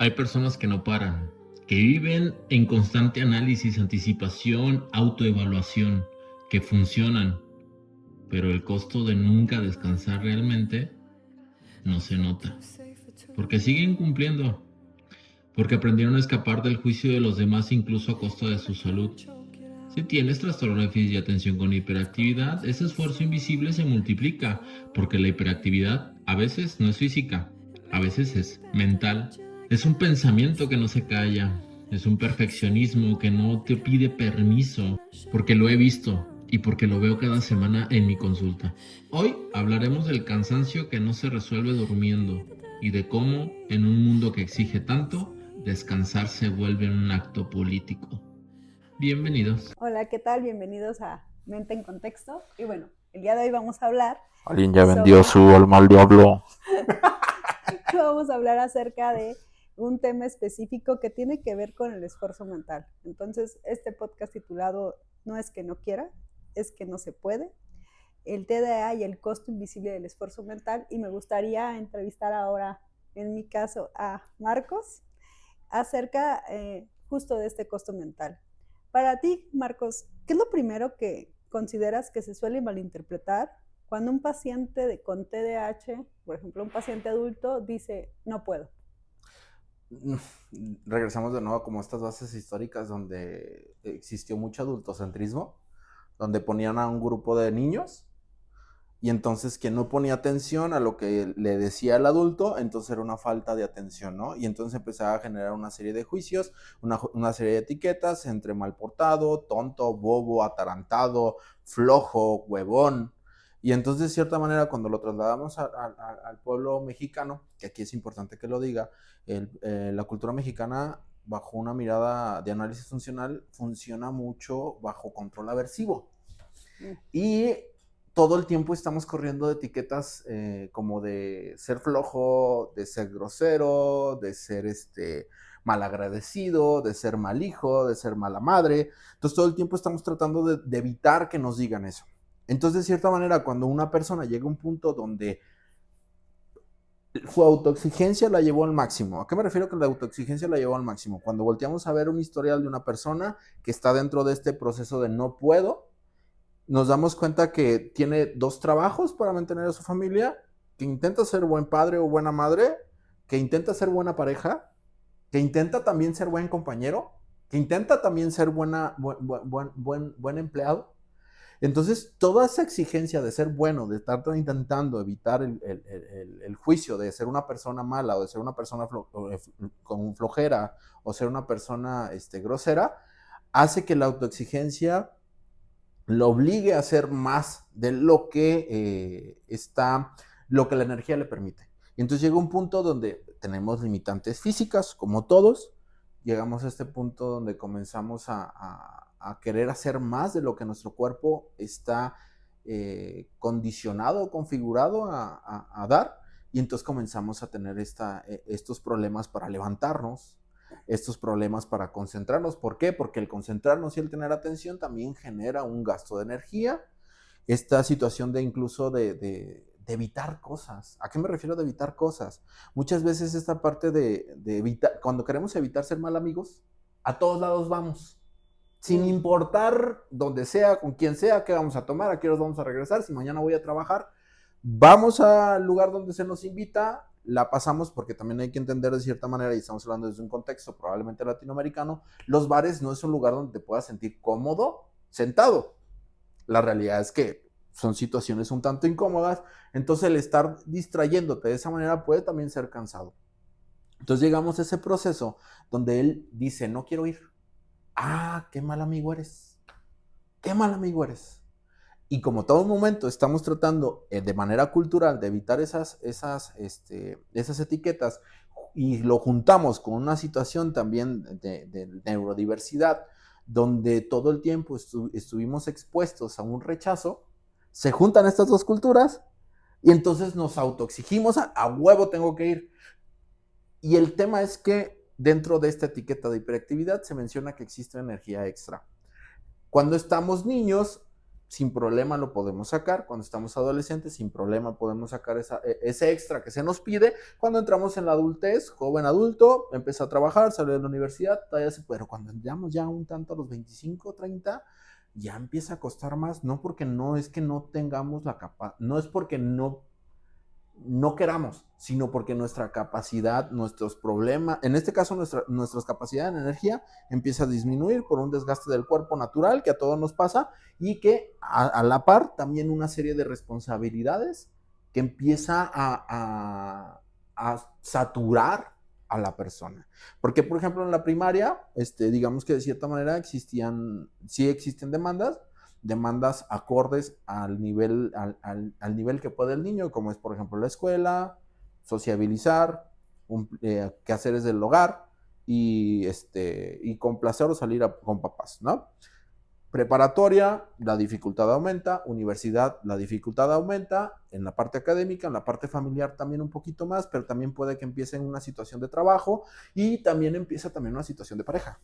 Hay personas que no paran, que viven en constante análisis, anticipación, autoevaluación, que funcionan, pero el costo de nunca descansar realmente no se nota, porque siguen cumpliendo, porque aprendieron a escapar del juicio de los demás incluso a costa de su salud. Si tienes trastorno de déficit de atención con hiperactividad, ese esfuerzo invisible se multiplica, porque la hiperactividad a veces no es física, a veces es mental. Es un pensamiento que no se calla, es un perfeccionismo que no te pide permiso, porque lo he visto y porque lo veo cada semana en mi consulta. Hoy hablaremos del cansancio que no se resuelve durmiendo y de cómo, en un mundo que exige tanto, descansar se vuelve un acto político. Bienvenidos. Hola, ¿qué tal? Bienvenidos a Mente en Contexto. Y bueno, el día de hoy vamos a hablar Alguien ya vendió su alma al diablo. Vamos a hablar acerca de un tema específico que tiene que ver con el esfuerzo mental. Entonces, este podcast titulado No es que no quiera, es que no se puede, el TDA y el costo invisible del esfuerzo mental. Y me gustaría entrevistar ahora, en mi caso, a Marcos acerca justo de este costo mental. Para ti, Marcos, ¿qué es lo primero que consideras que se suele malinterpretar cuando un paciente con TDAH, por ejemplo, un paciente adulto, dice, no puedo? Regresamos de nuevo como estas bases históricas donde existió mucho adultocentrismo, donde ponían a un grupo de niños y entonces quien no ponía atención a lo que le decía el adulto, entonces era una falta de atención, ¿no? Y entonces empezaba a generar una serie de juicios, una serie de etiquetas entre mal portado, tonto, bobo, atarantado, flojo, huevón. Y entonces, de cierta manera, cuando lo trasladamos al pueblo mexicano, que aquí es importante que lo diga, la cultura mexicana, bajo una mirada de análisis funcional, funciona mucho bajo control aversivo. Y todo el tiempo estamos corriendo de etiquetas como de ser flojo, de ser grosero, de ser malagradecido, de ser mal hijo, de ser mala madre. Entonces todo el tiempo estamos tratando de evitar que nos digan eso. Entonces, de cierta manera, cuando una persona llega a un punto donde su autoexigencia la llevó al máximo. ¿A qué me refiero que la autoexigencia la llevó al máximo? Cuando volteamos a ver un historial de una persona que está dentro de este proceso de no puedo, nos damos cuenta que tiene 2 trabajos para mantener a su familia, que intenta ser buen padre o buena madre, que intenta ser buena pareja, que intenta también ser buen compañero, que intenta también ser buen empleado. Entonces, toda esa exigencia de ser bueno, de estar intentando evitar el juicio de ser una persona mala o de ser una persona con flojera o ser una persona grosera, hace que la autoexigencia lo obligue a hacer más de lo que lo que la energía le permite. Y entonces llega un punto donde tenemos limitantes físicas, como todos. Llegamos a este punto donde comenzamos a querer hacer más de lo que nuestro cuerpo está condicionado, configurado a dar. Y entonces comenzamos a tener estos problemas para levantarnos, estos problemas para concentrarnos. ¿Por qué? Porque el concentrarnos y el tener atención también genera un gasto de energía. Esta situación de incluso de evitar cosas. ¿A qué me refiero de evitar cosas? Muchas veces esta parte de evitar, cuando queremos evitar ser mal amigos, a todos lados vamos. Sin importar dónde sea, con quién sea, qué vamos a tomar, a qué horas vamos a regresar, si mañana voy a trabajar, vamos al lugar donde se nos invita, la pasamos, porque también hay que entender de cierta manera, y estamos hablando desde un contexto probablemente latinoamericano, los bares no es un lugar donde te puedas sentir cómodo sentado. La realidad es que son situaciones un tanto incómodas, entonces el estar distrayéndote de esa manera puede también ser cansado. Entonces llegamos a ese proceso donde él dice, no quiero ir. Ah, qué mal amigo eres. Qué mal amigo eres. Y como todo momento estamos tratando de manera cultural de evitar esas etiquetas y lo juntamos con una situación también de neurodiversidad donde todo el tiempo estuvimos expuestos a un rechazo, se juntan estas 2 culturas y entonces nos autoexigimos a huevo tengo que ir. Y el tema es que dentro de esta etiqueta de hiperactividad se menciona que existe energía extra. Cuando estamos niños, sin problema lo podemos sacar. Cuando estamos adolescentes, sin problema podemos sacar ese extra que se nos pide. Cuando entramos en la adultez, joven adulto, empieza a trabajar, sale de la universidad, pero cuando entramos ya un tanto a los 25, 30, ya empieza a costar más. No porque no es que no tengamos la capacidad, no es porque no queramos, sino porque nuestra capacidad, nuestros problemas, en este caso nuestras capacidades de energía empieza a disminuir por un desgaste del cuerpo natural que a todos nos pasa y que a la par también una serie de responsabilidades que empieza a saturar a la persona. Porque, por ejemplo, en la primaria, digamos que de cierta manera sí existen demandas acordes al nivel que puede el niño, como es, por ejemplo, la escuela, sociabilizar, quehaceres del hogar y complacer o salir con papás, ¿no? Preparatoria, la dificultad aumenta. Universidad, la dificultad aumenta. En la parte académica, en la parte familiar también un poquito más, pero también puede que empiece en una situación de trabajo y también empieza también una situación de pareja.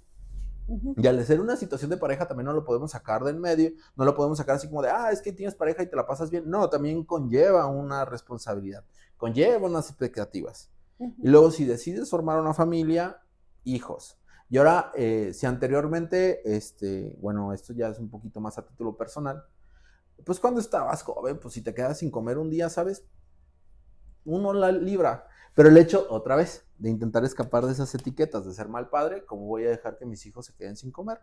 Y al ser una situación de pareja también no lo podemos sacar del medio, no lo podemos sacar así como de, es que tienes pareja y te la pasas bien. No, también conlleva una responsabilidad, conlleva unas expectativas. Y luego si decides formar una familia, hijos. Y ahora, si anteriormente, bueno, esto ya es un poquito más a título personal, pues cuando estabas joven, pues si te quedas sin comer un día, ¿sabes? Uno la libra. Pero el hecho, otra vez, de intentar escapar de esas etiquetas, de ser mal padre, ¿cómo voy a dejar que mis hijos se queden sin comer?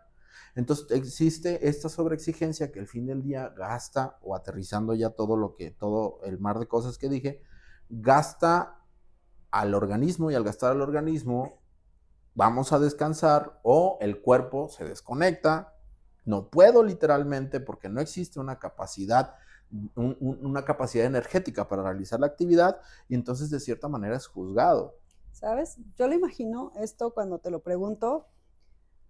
Entonces existe esta sobreexigencia que al fin del día gasta, o aterrizando ya todo el mar de cosas que dije, gasta al organismo, y al gastar al organismo, vamos a descansar o el cuerpo se desconecta. No puedo literalmente porque no existe una capacidad energética para realizar la actividad y entonces de cierta manera es juzgado. ¿Sabes? Yo lo imagino esto cuando te lo pregunto,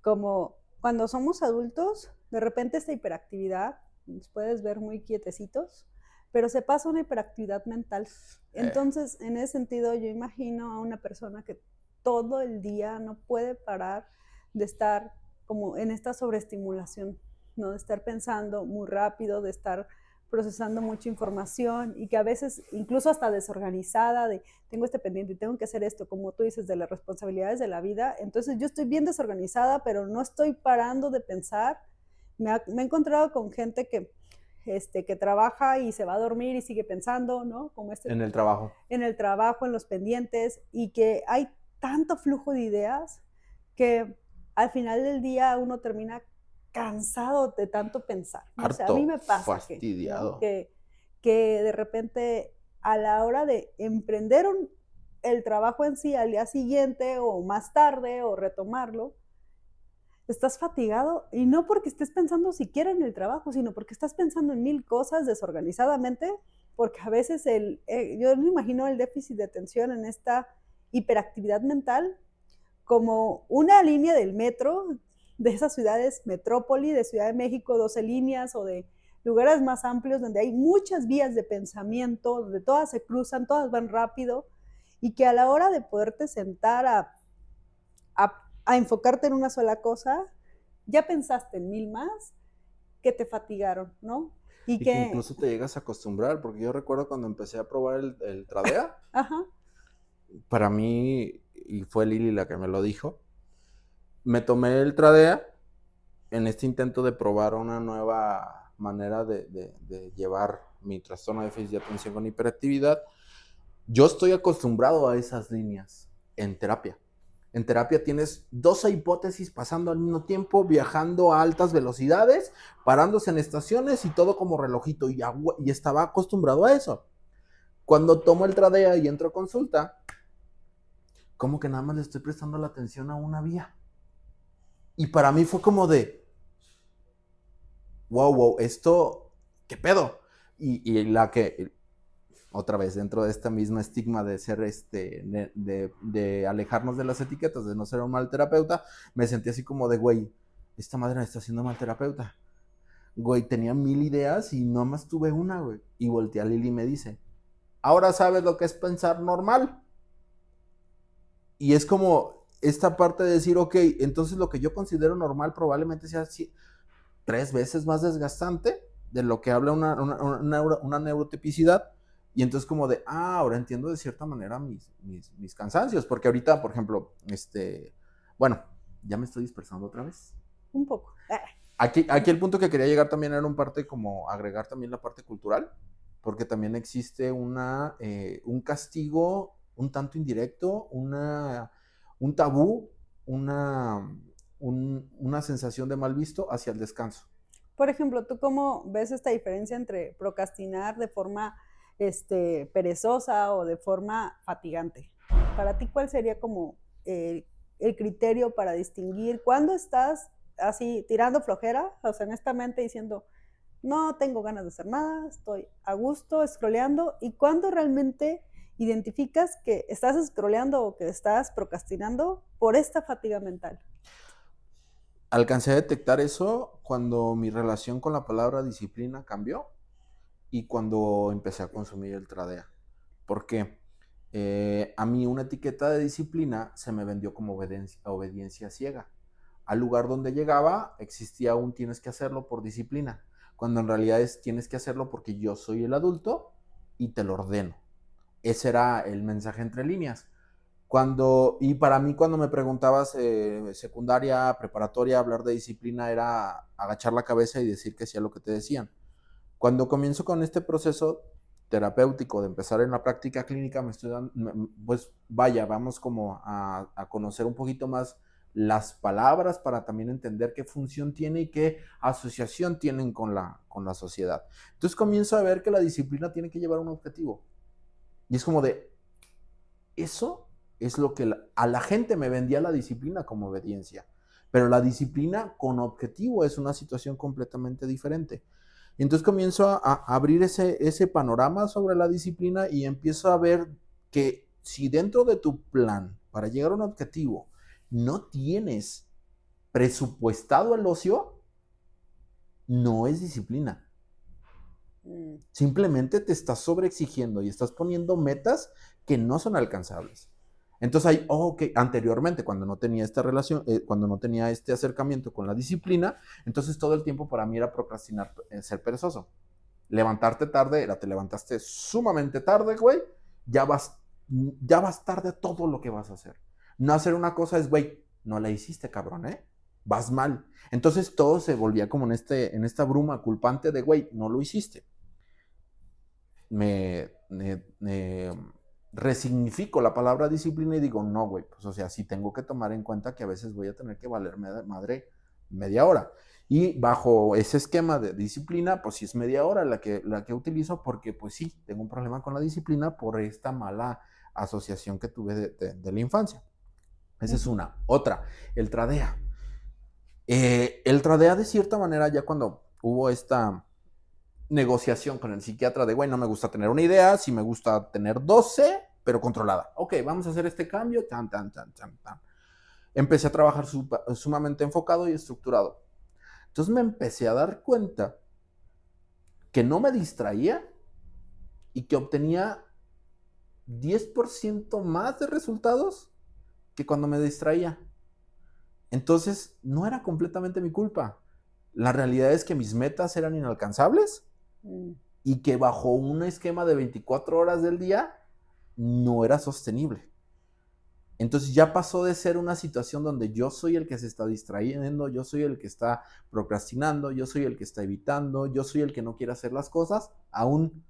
como cuando somos adultos, de repente esta hiperactividad, nos puedes ver muy quietecitos, pero se pasa una hiperactividad mental. Entonces, en ese sentido, yo imagino a una persona que todo el día no puede parar de estar como en esta sobreestimulación, ¿no? De estar pensando muy rápido, de estar procesando mucha información y que a veces incluso hasta desorganizada, de tengo este pendiente y tengo que hacer esto, como tú dices, de las responsabilidades de la vida. Entonces yo estoy bien desorganizada, pero no estoy parando de pensar. Me he encontrado con gente que trabaja y se va a dormir y sigue pensando, ¿no? Como en el trabajo. En el trabajo, en los pendientes, y que hay tanto flujo de ideas que al final del día uno termina cansado de tanto pensar. Harto, o sea, a mí me pasa fastidiado. que de repente a la hora de emprender el trabajo en sí al día siguiente o más tarde o retomarlo, estás fatigado y no porque estés pensando siquiera en el trabajo, sino porque estás pensando en mil cosas desorganizadamente, porque a veces yo me imagino el déficit de atención en esta hiperactividad mental como una línea del metro de esas ciudades metrópoli, de Ciudad de México, 12 líneas o de lugares más amplios donde hay muchas vías de pensamiento, donde todas se cruzan, todas van rápido y que a la hora de poderte sentar a enfocarte en una sola cosa, ya pensaste en mil más que te fatigaron, ¿no? Y que incluso te llegas a acostumbrar, porque yo recuerdo cuando empecé a probar el Tradea, Ajá. Para mí, y fue Lili la que me lo dijo, me tomé el Tradea en este intento de probar una nueva manera de llevar mi trastorno de déficit de atención con hiperactividad. Yo estoy acostumbrado a esas líneas en terapia. En terapia tienes 12 hipótesis pasando al mismo tiempo, viajando a altas velocidades, parándose en estaciones y todo como relojito. Y estaba acostumbrado a eso. Cuando tomo el Tradea y entro a consulta, como que nada más le estoy prestando la atención a una vía. Y para mí fue como de, wow, esto, ¿qué pedo? Y la que, otra vez, dentro de esta misma estigma de ser, de alejarnos de las etiquetas, de no ser un mal terapeuta, me sentí así como de, güey, esta madre me está haciendo mal terapeuta. Güey, tenía 1000 ideas y nomás tuve una, güey. Y volteé a Lili y me dice, ahora sabes lo que es pensar normal. Y es como esta parte de decir, ok, entonces lo que yo considero normal probablemente sea 3 veces más desgastante de lo que habla una neurotipicidad, y entonces como de, ahora entiendo de cierta manera mis cansancios, porque ahorita, por ejemplo, bueno, ya me estoy dispersando otra vez. Un poco. Aquí el punto que quería llegar también era un parte como agregar también la parte cultural, porque también existe un castigo un tanto indirecto, un tabú, una sensación de mal visto hacia el descanso. Por ejemplo, ¿tú cómo ves esta diferencia entre procrastinar de forma perezosa o de forma fatigante? Para ti, ¿cuál sería como el criterio para distinguir cuándo estás así tirando flojera, o sea, honestamente diciendo, no tengo ganas de hacer nada, estoy a gusto scrolleando, y cuándo realmente identificas que estás scrolleando o que estás procrastinando por esta fatiga mental? Alcancé a detectar eso cuando mi relación con la palabra disciplina cambió y cuando empecé a consumir el Tradea. ¿Por qué? A mí una etiqueta de disciplina se me vendió como obediencia ciega. Al lugar donde llegaba existía un tienes que hacerlo por disciplina, cuando en realidad es tienes que hacerlo porque yo soy el adulto y te lo ordeno. Ese era el mensaje entre líneas. Y para mí cuando me preguntabas secundaria, preparatoria, hablar de disciplina era agachar la cabeza y decir que sí a lo que te decían. Cuando comienzo con este proceso terapéutico de empezar en la práctica clínica, pues vaya, vamos como a conocer un poquito más las palabras para también entender qué función tiene y qué asociación tienen con la sociedad. Entonces comienzo a ver que la disciplina tiene que llevar un objetivo. Y es como de, eso es lo que a la gente me vendía la disciplina como obediencia. Pero la disciplina con objetivo es una situación completamente diferente. Y entonces comienzo a abrir ese panorama sobre la disciplina y empiezo a ver que si dentro de tu plan para llegar a un objetivo no tienes presupuestado el ocio, no es disciplina. Simplemente te estás sobreexigiendo y estás poniendo metas que no son alcanzables. Entonces anteriormente, cuando no tenía esta relación, cuando no tenía este acercamiento con la disciplina, entonces todo el tiempo para mí era procrastinar, ser perezoso. Levantarte tarde, te levantaste sumamente tarde, güey, ya vas tarde a todo lo que vas a hacer. No hacer una cosa es, güey, no la hiciste, cabrón, vas mal. Entonces todo se volvía como en esta bruma culpante de, güey, no lo hiciste. Me resignifico la palabra disciplina y digo, no, güey, pues o sea, sí tengo que tomar en cuenta que a veces voy a tener que valerme de madre media hora. Y bajo ese esquema de disciplina, pues sí es media hora la que utilizo porque pues sí, tengo un problema con la disciplina por esta mala asociación que tuve de la infancia. Esa es una. Otra, el Tradea. El Tradea de cierta manera ya cuando hubo esta negociación con el psiquiatra de, güey, no me gusta tener una idea, sí me gusta tener 12, pero controlada. Ok, vamos a hacer este cambio, tan. Empecé a trabajar sumamente enfocado y estructurado. Entonces me empecé a dar cuenta que no me distraía y que obtenía 10% más de resultados que cuando me distraía. Entonces no era completamente mi culpa. La realidad es que mis metas eran inalcanzables y que bajo un esquema de 24 horas del día no era sostenible. Entonces ya pasó de ser una situación donde yo soy el que se está distrayendo, yo soy el que está procrastinando, yo soy el que está evitando, yo soy el que no quiere hacer las cosas, aún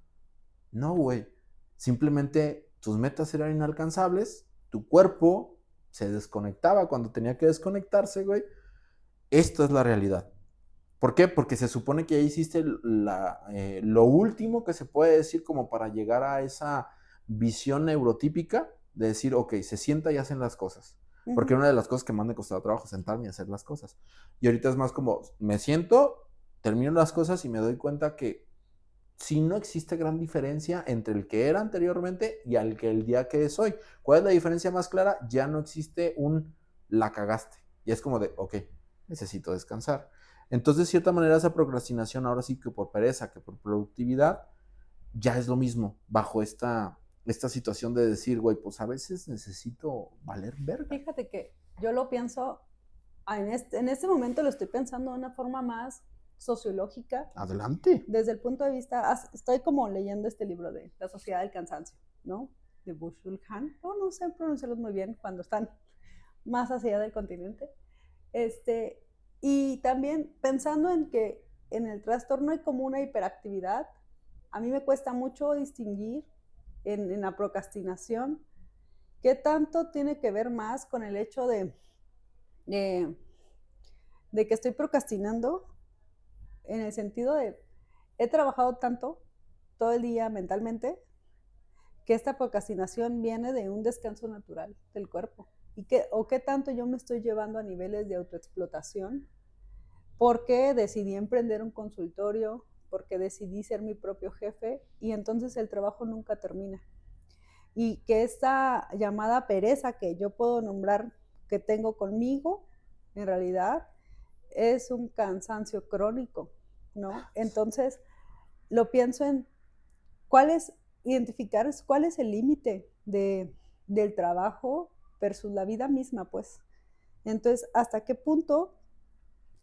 no, güey. Simplemente tus metas eran inalcanzables, tu cuerpo se desconectaba cuando tenía que desconectarse, güey. Esto es la realidad. ¿Por qué? Porque se supone que ya hiciste lo último que se puede decir como para llegar a esa visión neurotípica de decir, ok, se sienta y hacen las cosas. Porque una de las cosas que más me costaba trabajo es sentarme y hacer las cosas. Y ahorita es más como, me siento, termino las cosas y me doy cuenta que si no existe gran diferencia entre el que era anteriormente y el día que es hoy. ¿Cuál es la diferencia más clara? Ya no existe la cagaste. Y es como de, ok, necesito descansar. Entonces, de cierta manera, esa procrastinación, ahora sí que por pereza, que por productividad, ya es lo mismo, bajo esta situación de decir, güey, pues a veces necesito valer verga. Fíjate que yo lo pienso, en este momento lo estoy pensando de una forma más sociológica. Adelante. Desde el punto de vista, estoy como leyendo este libro de La Sociedad del Cansancio, ¿no? De Byung-Chul Han. No sé pronunciarlos muy bien cuando están más hacia allá del continente. Y también pensando en que en el trastorno hay como una hiperactividad. A mí me cuesta mucho distinguir en la procrastinación qué tanto tiene que ver más con el hecho de que estoy procrastinando en el sentido de he trabajado tanto todo el día mentalmente que esta procrastinación viene de un descanso natural del cuerpo o qué tanto yo me estoy llevando a niveles de autoexplotación porque decidí emprender un consultorio, porque decidí ser mi propio jefe y entonces el trabajo nunca termina. Y que esta llamada pereza que yo puedo nombrar que tengo conmigo, en realidad es un cansancio crónico, ¿no? Entonces, lo pienso en identificar cuál es el límite del trabajo versus la vida misma, pues. Entonces, ¿hasta qué punto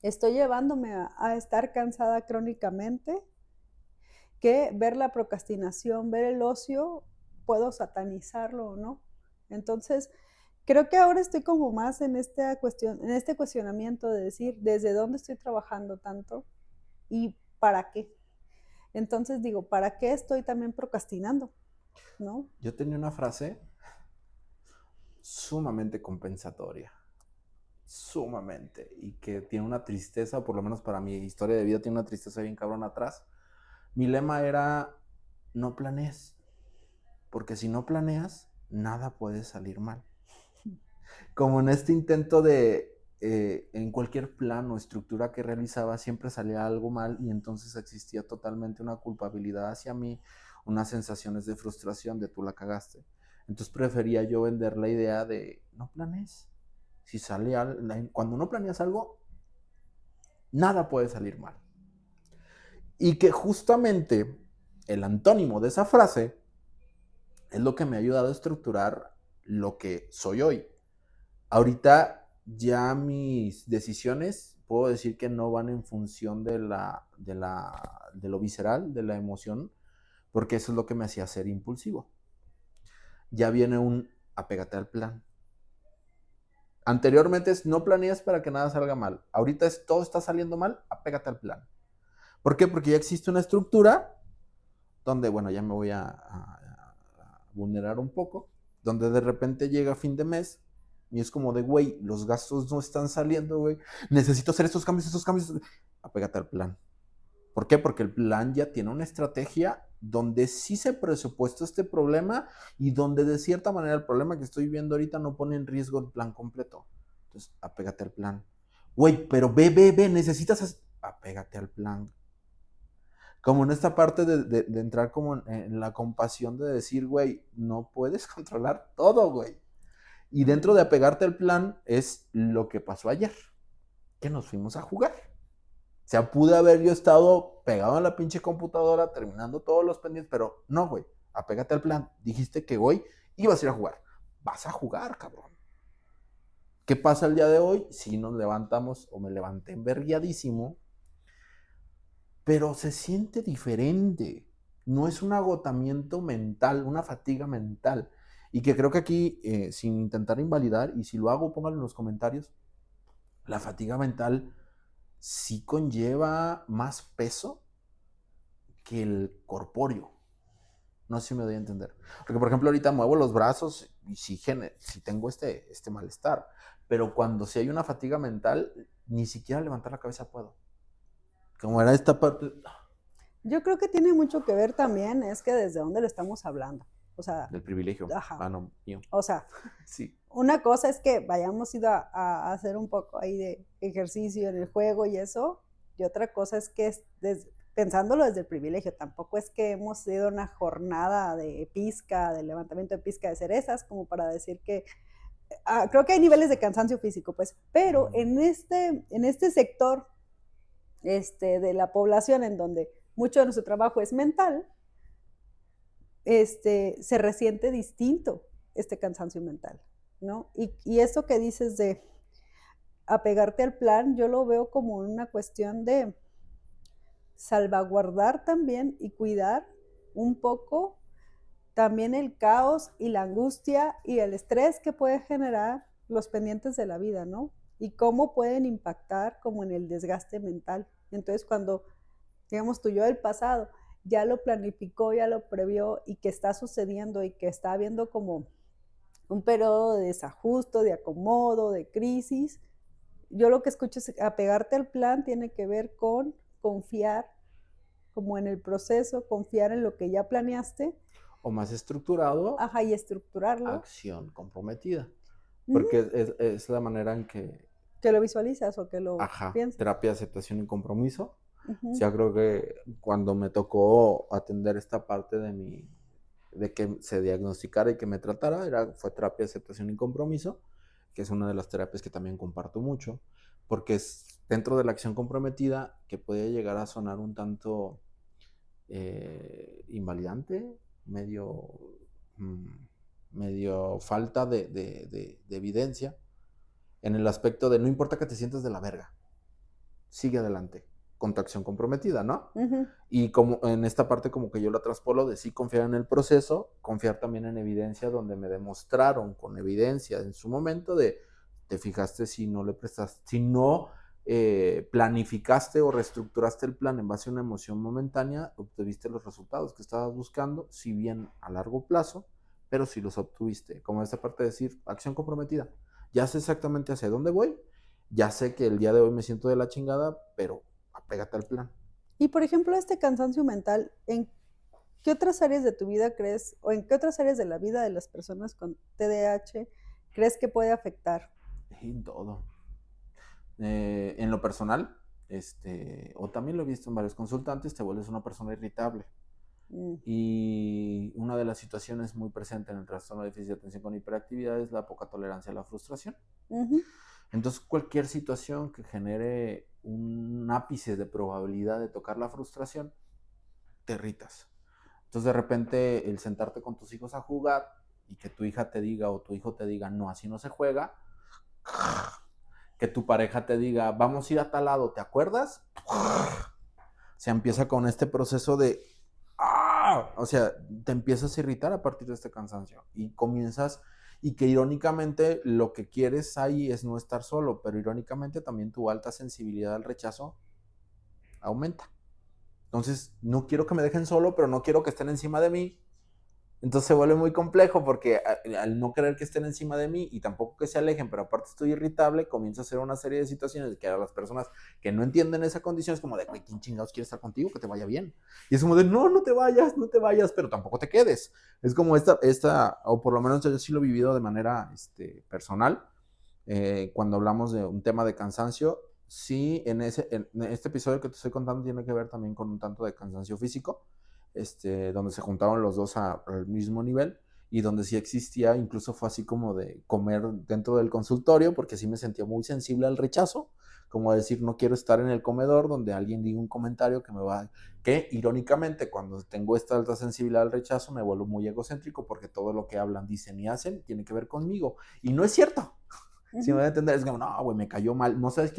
estoy llevándome a estar cansada crónicamente? Que ver la procrastinación, ver el ocio, puedo satanizarlo o no. Entonces, creo que ahora estoy como más en esta cuestión, en este cuestionamiento de decir desde dónde estoy trabajando tanto y para qué. Entonces digo, ¿para qué estoy también procrastinando? ¿No? Yo tenía una frase sumamente compensatoria, sumamente, y que tiene una tristeza, por lo menos para mi historia de vida, tiene una tristeza bien cabrón atrás. Mi lema era, no planees, porque si no planeas, nada puede salir mal. Como en este intento de, en cualquier plan o estructura que realizaba, siempre salía algo mal y entonces existía totalmente una culpabilidad hacia mí, unas sensaciones de frustración de tú la cagaste. Entonces prefería yo vender la idea de, no planees. Si sale cuando no planeas algo, nada puede salir mal. Y que justamente el antónimo de esa frase es lo que me ha ayudado a estructurar lo que soy hoy. Ahorita ya mis decisiones puedo decir que no van en función de lo visceral, de la emoción, porque eso es lo que me hacía ser impulsivo. Ya viene un apégate al plan. Anteriormente es no planeas para que nada salga mal. Ahorita es todo está saliendo mal, apégate al plan. ¿Por qué? Porque ya existe una estructura donde, bueno, ya me voy a vulnerar un poco, donde de repente llega fin de mes y es como de, güey, los gastos no están saliendo, güey, necesito hacer estos cambios, apégate al plan. ¿Por qué? Porque el plan ya tiene una estrategia donde sí se presupuesta este problema y donde de cierta manera el problema que estoy viendo ahorita no pone en riesgo el plan completo. Entonces, apégate al plan. Güey, pero ve, necesitas... Apégate al plan. Como en esta parte de entrar como en la compasión de decir, güey, no puedes controlar todo, güey. Y dentro de apegarte al plan es lo que pasó ayer, que nos fuimos a jugar. O sea, pude haber yo estado pegado en la pinche computadora terminando todos los pendientes, pero no, güey, apégate al plan. Dijiste que hoy ibas a ir a jugar. Vas a jugar, cabrón. ¿Qué pasa el día de hoy? Si nos levantamos o me levanté enverguiadísimo, pero se siente diferente. No es un agotamiento mental, una fatiga mental. Y que creo que aquí, sin intentar invalidar, y si lo hago, pónganlo en los comentarios, la fatiga mental sí conlleva más peso que el corpóreo. No sé si me doy a entender. Porque, por ejemplo, ahorita muevo los brazos y sí tengo este malestar. Pero cuando sí hay una fatiga mental, ni siquiera levantar la cabeza puedo. Como era esta parte... Yo creo que tiene mucho que ver también, es que desde dónde lo estamos hablando. O sea, del privilegio. Ajá. No, mío. O sea, sí. Una cosa es que hayamos ido a hacer un poco ahí de ejercicio en el juego y eso, y otra cosa es que pensándolo desde el privilegio, tampoco es que hemos ido a una jornada de pizca, de levantamiento de pizca de cerezas, como para decir que creo que hay niveles de cansancio físico, pues, pero en este sector de la población en donde mucho de nuestro trabajo es mental, se resiente distinto este cansancio mental, ¿no? Y eso que dices de apegarte al plan, yo lo veo como una cuestión de salvaguardar también y cuidar un poco también el caos y la angustia y el estrés que puede generar los pendientes de la vida, ¿no? Y cómo pueden impactar como en el desgaste mental. Entonces, cuando, digamos, tu yo del pasado ya lo planificó, ya lo previó y que está sucediendo y que está habiendo como un periodo de desajuste, de acomodo, de crisis, yo lo que escucho es apegarte al plan tiene que ver con confiar como en el proceso, confiar en lo que ya planeaste, O más estructurado, ajá, y estructurarlo, acción comprometida. ujú, Porque es la manera en que, que lo visualizas o que lo ajá, piensas. terapia de aceptación y compromiso. Ujú, Ya creo que cuando me tocó atender esta parte de que se diagnosticara y que me tratara, fue terapia de aceptación y compromiso, que es una de las terapias que también comparto mucho, porque es dentro de la acción comprometida que puede llegar a sonar un tanto invalidante, medio, mm, medio falta de evidencia, en el aspecto de no importa que te sientas de la verga, sigue adelante con tu acción comprometida, ¿no? ujú. Y como en esta parte como que yo la traspolo de sí confiar en el proceso, confiar también en evidencia donde me demostraron con evidencia en su momento de, te fijaste si no le prestaste, si no planificaste o reestructuraste el plan en base a una emoción momentánea, obtuviste los resultados que estabas buscando, si bien a largo plazo, pero si los obtuviste. Como esta parte de decir, acción comprometida. Ya sé exactamente hacia dónde voy, ya sé que el día de hoy me siento de la chingada, pero apégate al plan. Y por ejemplo, este cansancio mental, ¿en qué otras áreas de tu vida crees o en qué otras áreas de la vida de las personas con TDAH crees que puede afectar? Y todo. En lo personal, o también lo he visto en varios consultantes, te vuelves una persona irritable. Mm, Y una de las situaciones muy presentes en el trastorno de déficit de atención con hiperactividad es la poca tolerancia a la frustración. ujú, Entonces, cualquier situación que genere un ápice de probabilidad de tocar la frustración, te irritas. Entonces, de repente, el sentarte con tus hijos a jugar y que tu hija te diga o tu hijo te diga, no, así no se juega, que tu pareja te diga, vamos a ir a tal lado, ¿te acuerdas? Se empieza con este proceso de, o sea, te empiezas a irritar a partir de este cansancio y comienzas, y que irónicamente lo que quieres ahí es no estar solo, pero irónicamente también tu alta sensibilidad al rechazo aumenta. Entonces, no quiero que me dejen solo, pero no quiero que estén encima de mí. Entonces se vuelve muy complejo porque al no querer que estén encima de mí y tampoco que se alejen, pero aparte estoy irritable, comienza a hacer una serie de situaciones que a las personas que no entienden esa condición es como de, güey, ¿quién chingados quiere estar contigo? Que te vaya bien. Y es como de, no, no te vayas, no te vayas, pero tampoco te quedes. Es como o por lo menos yo sí lo he vivido de manera personal, cuando hablamos de un tema de cansancio. Sí, en este episodio que te estoy contando tiene que ver también con un tanto de cansancio físico, donde se juntaron los dos al mismo nivel y donde sí existía, incluso fue así como de comer dentro del consultorio, porque sí me sentía muy sensible al rechazo, como decir, no quiero estar en el comedor donde alguien diga un comentario que irónicamente cuando tengo esta alta sensibilidad al rechazo me vuelvo muy egocéntrico porque todo lo que hablan, dicen y hacen tiene que ver conmigo, y no es cierto. Si me ujú. voy a entender, es como, no, güey, me cayó mal. No sabes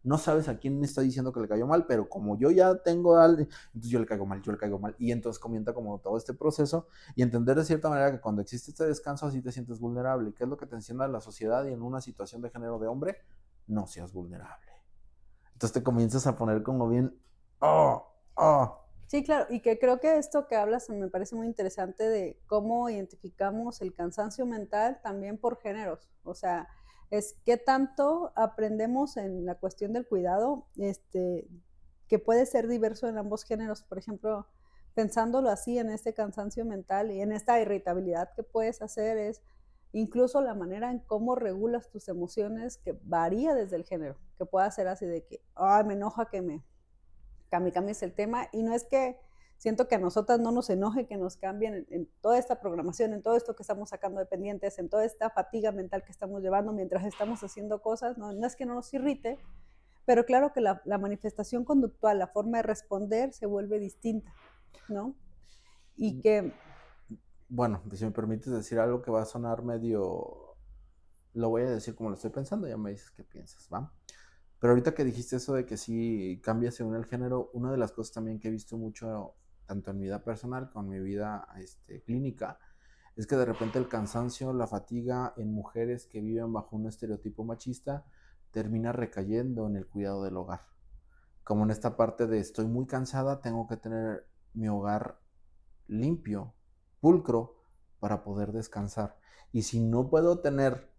no sabes a quién me está diciendo que le cayó mal, pero como yo ya tengo entonces yo le caigo mal, yo le caigo mal. Y entonces comienza como todo este proceso y entender de cierta manera que cuando existe este descanso así te sientes vulnerable. ¿Qué es lo que te encienda la sociedad? Y en una situación de género de hombre, no seas vulnerable. Entonces te comienzas a poner como bien, oh, oh. Sí, claro, y que creo que esto que hablas me parece muy interesante de cómo identificamos el cansancio mental también por géneros. O sea, es qué tanto aprendemos en la cuestión del cuidado, que puede ser diverso en ambos géneros. Por ejemplo, pensándolo así en este cansancio mental y en esta irritabilidad que puedes hacer es incluso la manera en cómo regulas tus emociones que varía desde el género, que pueda ser así de que, ay, me enoja que me cambies el tema. Y no es que siento que a nosotras no nos enoje que nos cambien en toda esta programación, en todo esto que estamos sacando de pendientes, en toda esta fatiga mental que estamos llevando mientras estamos haciendo cosas, no es que no nos irrite, pero claro que la manifestación conductual, la forma de responder se vuelve distinta, ¿no? Y que... Bueno, si me permites decir algo que va a sonar medio, lo voy a decir como lo estoy pensando, ya me dices qué piensas, ¿va? Pero ahorita que dijiste eso de que sí cambia según el género, una de las cosas también que he visto mucho, tanto en mi vida personal como en mi vida clínica, es que de repente el cansancio, la fatiga en mujeres que viven bajo un estereotipo machista termina recayendo en el cuidado del hogar. Como en esta parte de estoy muy cansada, tengo que tener mi hogar limpio, pulcro, para poder descansar. Y si no puedo tener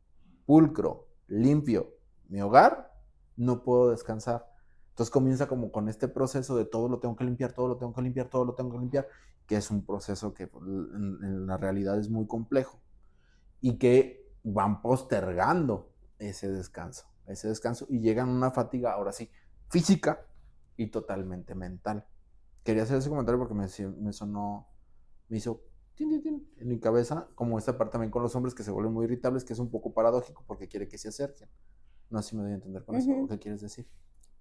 pulcro, limpio mi hogar, no puedo descansar. Entonces comienza como con este proceso de todo lo tengo que limpiar, todo lo tengo que limpiar, todo lo tengo que limpiar, que es un proceso que en la realidad es muy complejo y que van postergando ese descanso y llegan a una fatiga, ahora sí, física y totalmente mental. Quería hacer ese comentario porque me sonó, me hizo tin, tin, tin, en mi cabeza, como esta parte también con los hombres que se vuelven muy irritables, que es un poco paradójico porque quiere que se acerquen. No sé si me doy a entender con eso, ¿o qué quieres decir?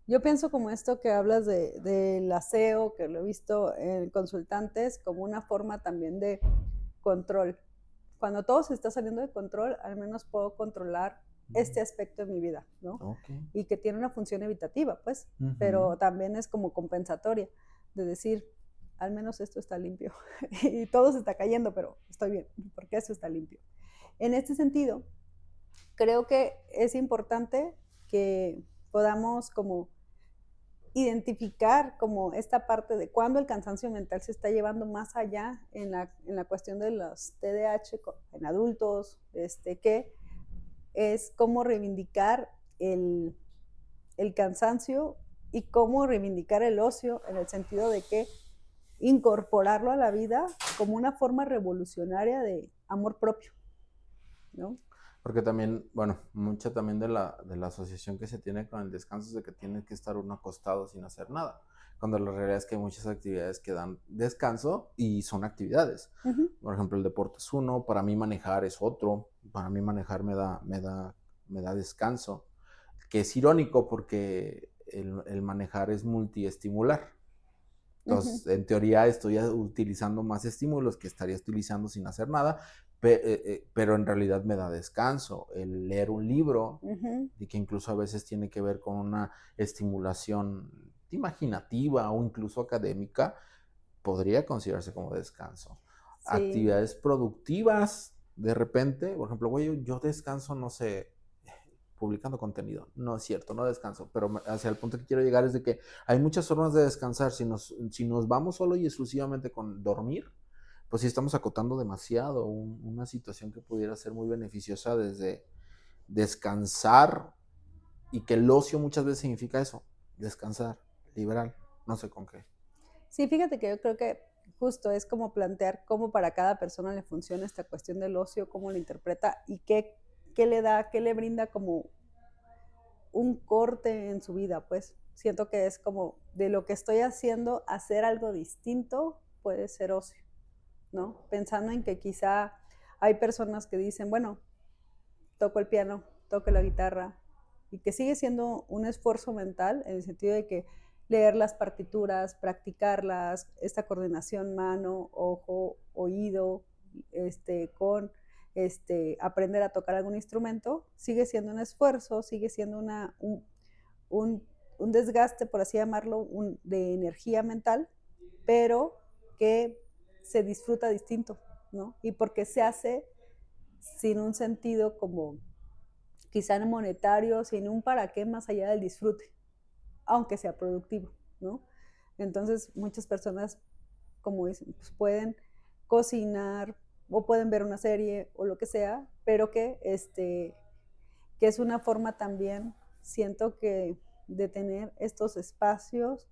Yo pienso como esto que hablas del aseo, que lo he visto en consultantes, como una forma también de control. Cuando todo se está saliendo de control, al menos puedo controlar este aspecto de mi vida, ¿no? Okay. Y que tiene una función evitativa, pues, pero también es como compensatoria, de decir, al menos esto está limpio. Y todo se está cayendo, pero estoy bien, porque esto está limpio. En este sentido, creo que es importante que podamos como identificar como esta parte de cuando el cansancio mental se está llevando más allá en la cuestión de los TDAH en adultos, que es cómo reivindicar el cansancio y cómo reivindicar el ocio en el sentido de que incorporarlo a la vida como una forma revolucionaria de amor propio, ¿no? Porque también, bueno, mucha también de la asociación que se tiene con el descanso es de que tiene que estar uno acostado sin hacer nada. Cuando la realidad es que hay muchas actividades que dan descanso y son actividades. Por ejemplo, el deporte es uno, para mí manejar es otro. Para mí manejar me da descanso. Que es irónico porque el manejar es multiestimular. Entonces, en teoría estoy utilizando más estímulos que estaría utilizando sin hacer nada, pero en realidad me da descanso. El leer un libro, y que incluso a veces tiene que ver con una estimulación imaginativa o incluso académica, podría considerarse como descanso. Sí. Actividades productivas, de repente, por ejemplo, güey, yo descanso, no sé, publicando contenido. No es cierto, no descanso, pero hacia el punto que quiero llegar es de que hay muchas formas de descansar. Si nos vamos solo y exclusivamente con dormir, pues sí estamos acotando demasiado una situación que pudiera ser muy beneficiosa desde descansar, y que el ocio muchas veces significa eso, descansar, liberal, no sé con qué. Sí, fíjate que yo creo que justo es como plantear cómo para cada persona le funciona esta cuestión del ocio, cómo lo interpreta y qué le da, qué le brinda como un corte en su vida, pues siento que es como de lo que estoy haciendo, hacer algo distinto puede ser ocio, ¿no? Pensando en que quizá hay personas que dicen, bueno, toco el piano, toco la guitarra, y que sigue siendo un esfuerzo mental en el sentido de que leer las partituras, practicarlas, esta coordinación mano, ojo, oído, con aprender a tocar algún instrumento, sigue siendo un esfuerzo, sigue siendo un desgaste, por así llamarlo, de energía mental, pero que se disfruta distinto, ¿no? Y porque se hace sin un sentido como quizá no monetario, sin un para qué más allá del disfrute, aunque sea productivo, ¿no? Entonces muchas personas, como dicen, pues pueden cocinar o pueden ver una serie o lo que sea, pero que es una forma también, siento que de tener estos espacios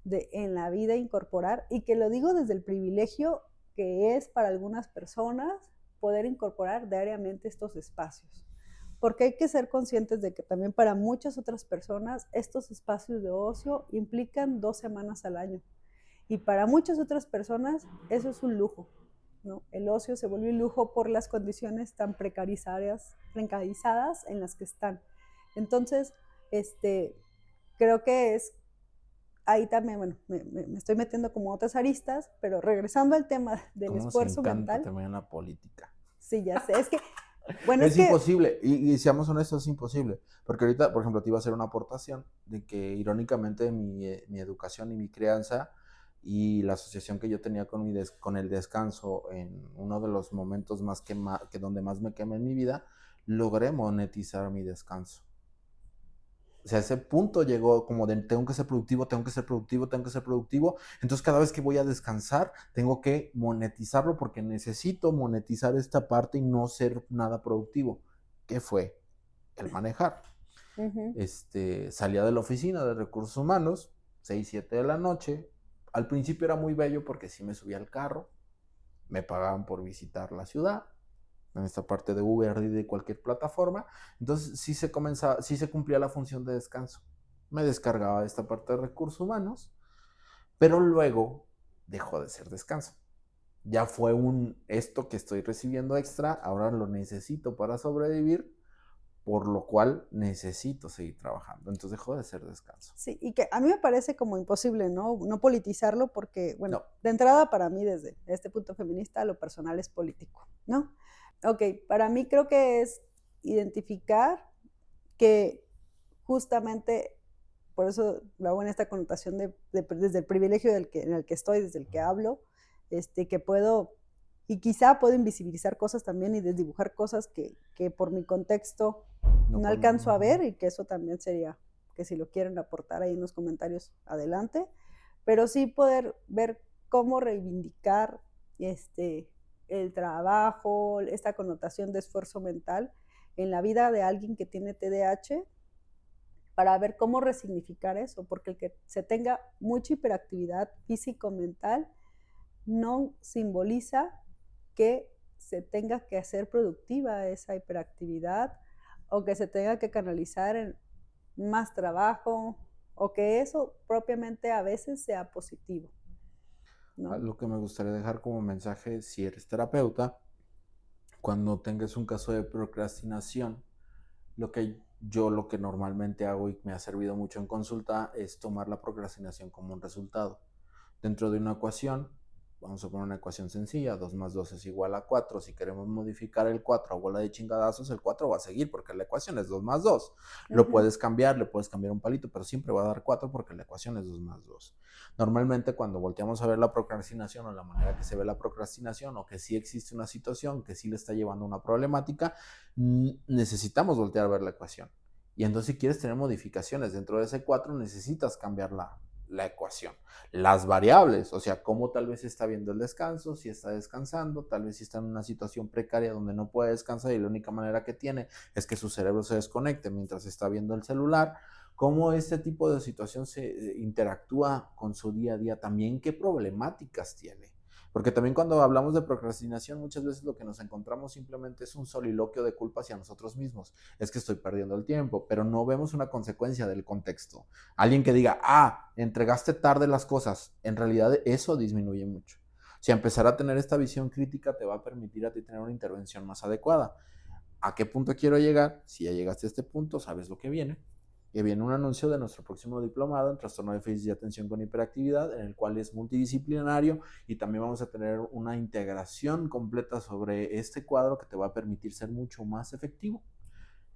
en la vida incorporar, y que lo digo desde el privilegio que es para algunas personas poder incorporar diariamente estos espacios. Porque hay que ser conscientes de que también para muchas otras personas estos espacios de ocio implican 2 semanas al año. Y para muchas otras personas eso es un lujo, ¿no? El ocio se vuelve un lujo por las condiciones tan precarizadas en las que están. Entonces, creo que es ahí también, bueno, me estoy metiendo como otras aristas, pero regresando al tema del esfuerzo mental. También la política. Sí, ya sé, es que Bueno, Es imposible, y seamos honestos, es imposible. Porque ahorita, por ejemplo, te iba a hacer una aportación de que irónicamente mi educación y mi crianza y la asociación que yo tenía con el descanso en uno de los momentos que donde más me quemé en mi vida, logré monetizar mi descanso. O sea, ese punto llegó como de tengo que ser productivo, tengo que ser productivo, tengo que ser productivo. Entonces, cada vez que voy a descansar, tengo que monetizarlo porque necesito monetizar esta parte y no ser nada productivo. ¿Qué fue? El manejar. uh-huh. Salía de la oficina de recursos humanos, 6, 7 de la noche. Al principio era muy bello porque sí me subía al carro, me pagaban por visitar la ciudad, en esta parte de Uber y de cualquier plataforma. Entonces sí se cumplía la función de descanso. Me descargaba de esta parte de recursos humanos, pero luego dejó de ser descanso. Ya fue esto que estoy recibiendo extra, ahora lo necesito para sobrevivir, por lo cual necesito seguir trabajando. Entonces dejó de ser descanso. Sí, y que a mí me parece como imposible, ¿no? No politizarlo porque, bueno, No. de entrada para mí desde este punto feminista lo personal es político, ¿no? Ok, para mí creo que es identificar que justamente, por eso lo hago en esta connotación desde el privilegio en el que estoy, desde el que hablo, que puedo, y quizá puedo invisibilizar cosas también y desdibujar cosas que por mi contexto no alcanzo a ver, y que eso también sería, que si lo quieren aportar ahí en los comentarios, adelante, pero sí poder ver cómo reivindicar el trabajo, esta connotación de esfuerzo mental en la vida de alguien que tiene TDAH, para ver cómo resignificar eso, porque el que se tenga mucha hiperactividad físico-mental no simboliza que se tenga que hacer productiva esa hiperactividad o que se tenga que canalizar en más trabajo o que eso propiamente a veces sea positivo, ¿no? Lo que me gustaría dejar como mensaje, si eres terapeuta, cuando tengas un caso de procrastinación, lo que normalmente hago y me ha servido mucho en consulta es tomar la procrastinación como un resultado. Dentro de una ecuación, vamos a poner una ecuación sencilla, 2 más 2 es igual a 4. Si queremos modificar el 4 a bola de chingadazos, el 4 va a seguir porque la ecuación es 2 más 2. Lo puedes cambiar, le puedes cambiar un palito, pero siempre va a dar 4 porque la ecuación es 2 más 2. Normalmente cuando volteamos a ver la procrastinación o la manera que se ve la procrastinación o que sí existe una situación que sí le está llevando a una problemática, necesitamos voltear a ver la ecuación. Y entonces si quieres tener modificaciones dentro de ese 4, necesitas cambiar la ecuación. Las variables, o sea, cómo tal vez está viendo el descanso, si está descansando, tal vez si está en una situación precaria donde no puede descansar y la única manera que tiene es que su cerebro se desconecte mientras está viendo el celular. Cómo este tipo de situación se interactúa con su día a día, también qué problemáticas tiene. Porque también cuando hablamos de procrastinación, muchas veces lo que nos encontramos simplemente es un soliloquio de culpa hacia nosotros mismos. Es que estoy perdiendo el tiempo, pero no vemos una consecuencia del contexto. Alguien que diga, entregaste tarde las cosas, en realidad eso disminuye mucho. O sea, empezar a tener esta visión crítica te va a permitir a ti tener una intervención más adecuada. ¿A qué punto quiero llegar? Si ya llegaste a este punto, sabes lo que viene. Que viene un anuncio de nuestro próximo diplomado en trastorno de déficit de atención con hiperactividad, en el cual es multidisciplinario y también vamos a tener una integración completa sobre este cuadro que te va a permitir ser mucho más efectivo.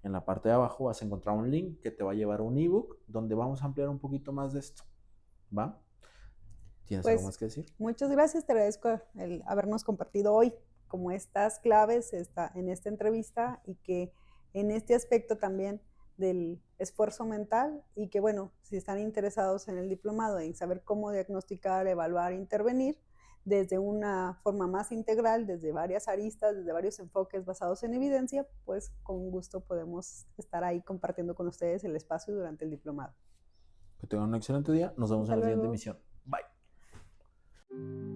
En la parte de abajo vas a encontrar un link que te va a llevar a un ebook donde vamos a ampliar un poquito más de esto. ¿Va? ¿Tienes algo más que decir? Muchas gracias, te agradezco el habernos compartido hoy como estas claves en esta entrevista, y que en este aspecto también del esfuerzo mental, y que bueno, si están interesados en el diplomado, en saber cómo diagnosticar, evaluar, intervenir desde una forma más integral, desde varias aristas, desde varios enfoques basados en evidencia, pues con gusto podemos estar ahí compartiendo con ustedes el espacio durante el diplomado. Que tengan un excelente día, nos vemos Hasta en la luego. siguiente emisión. Bye.